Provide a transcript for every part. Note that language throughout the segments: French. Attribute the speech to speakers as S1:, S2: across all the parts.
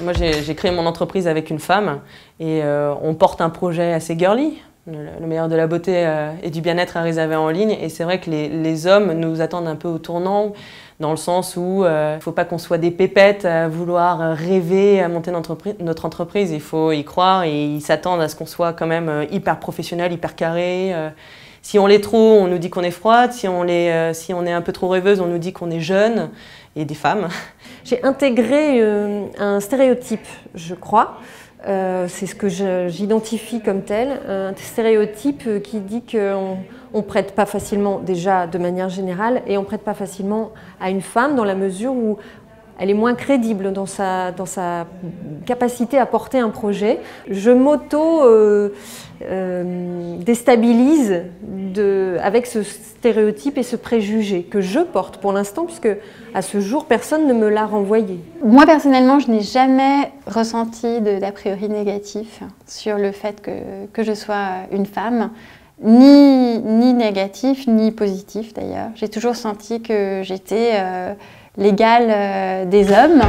S1: Moi, j'ai créé mon entreprise avec une femme et on porte un projet assez girly. Le meilleur de la beauté et du bien-être à réserver en ligne. Et c'est vrai que les hommes nous attendent un peu au tournant, dans le sens où il ne faut pas qu'on soit des pépettes à vouloir rêver à monter notre entreprise. Il faut y croire et ils s'attendent à ce qu'on soit quand même hyper professionnel, hyper carré. Si on l'est trop, on nous dit qu'on est froide. Si on est un peu trop rêveuse, on nous dit qu'on est jeune. Et des femmes.
S2: J'ai intégré un stéréotype, je crois. C'est ce que j'identifie comme tel, un stéréotype qui dit qu'on ne prête pas facilement, déjà de manière générale, et on ne prête pas facilement à une femme dans la mesure où elle est moins crédible dans sa capacité à porter un projet. Je m'auto-déstabilise avec ce stéréotype et ce préjugé que je porte pour l'instant, puisque à ce jour, personne ne me l'a renvoyé.
S3: Moi, personnellement, je n'ai jamais ressenti d'a priori négatif sur le fait que je sois une femme, ni négatif, ni positif d'ailleurs. J'ai toujours senti que j'étais l'égale des hommes.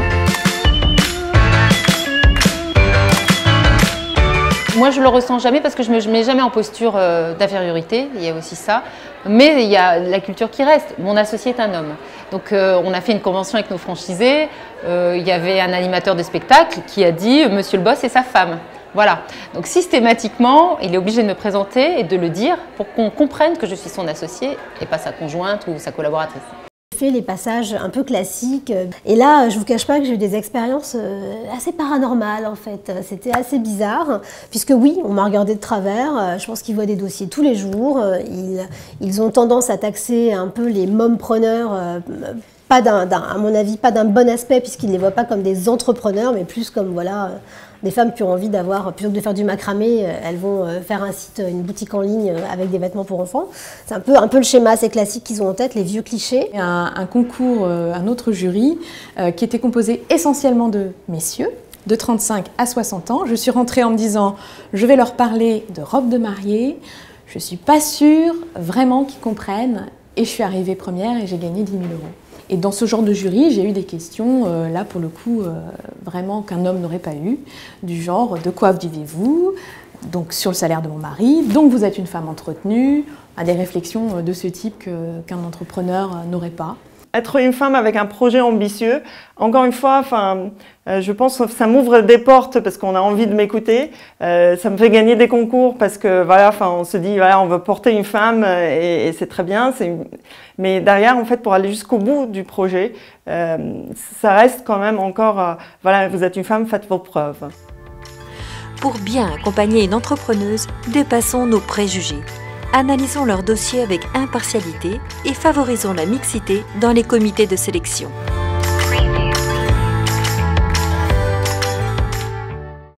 S4: Moi, je le ressens jamais parce que je me mets jamais en posture d'infériorité, il y a aussi ça. Mais il y a la culture qui reste. Mon associé est un homme. Donc on a fait une convention avec nos franchisés. Il y avait un animateur de spectacle qui a dit « Monsieur le boss et sa femme ». Voilà. Donc systématiquement, il est obligé de me présenter et de le dire pour qu'on comprenne que je suis son associé et pas sa conjointe ou sa collaboratrice.
S5: Les passages un peu classiques. Et là, je vous cache pas que j'ai eu des expériences assez paranormales en fait. C'était assez bizarre, puisque oui, on m'a regardé de travers. Je pense qu'ils voient des dossiers tous les jours. Ils ont tendance à taxer un peu les mompreneurs, à mon avis, pas d'un bon aspect, puisqu'ils ne les voient pas comme des entrepreneurs, mais plus comme voilà, des femmes qui ont envie d'avoir, plutôt que de faire du macramé, elles vont faire un site, une boutique en ligne avec des vêtements pour enfants. C'est un peu le schéma assez classique qu'ils ont en tête, les vieux clichés.
S6: Un concours, un autre jury qui était composé essentiellement de messieurs, de 35 à 60 ans. Je suis rentrée en me disant, je vais leur parler de robe de mariée. Je ne suis pas sûre vraiment qu'ils comprennent. Et je suis arrivée première et j'ai gagné 10 000 €. Et dans ce genre de jury, j'ai eu des questions, là pour le coup, vraiment qu'un homme n'aurait pas eu, du genre « de quoi vivez-vous ?» donc sur le salaire de mon mari, donc vous êtes une femme entretenue, à des réflexions de ce type qu'un entrepreneur n'aurait pas.
S1: Être une femme avec un projet ambitieux, encore une fois, je pense que ça m'ouvre des portes parce qu'on a envie de m'écouter. Ça me fait gagner des concours parce que voilà, on se dit voilà, on veut porter une femme et c'est très bien. Mais derrière, en fait, pour aller jusqu'au bout du projet, ça reste quand même encore voilà, vous êtes une femme, faites vos preuves.
S7: Pour bien accompagner une entrepreneuse, dépassons nos préjugés. Analysons leur dossier avec impartialité et favorisons la mixité dans les comités de sélection.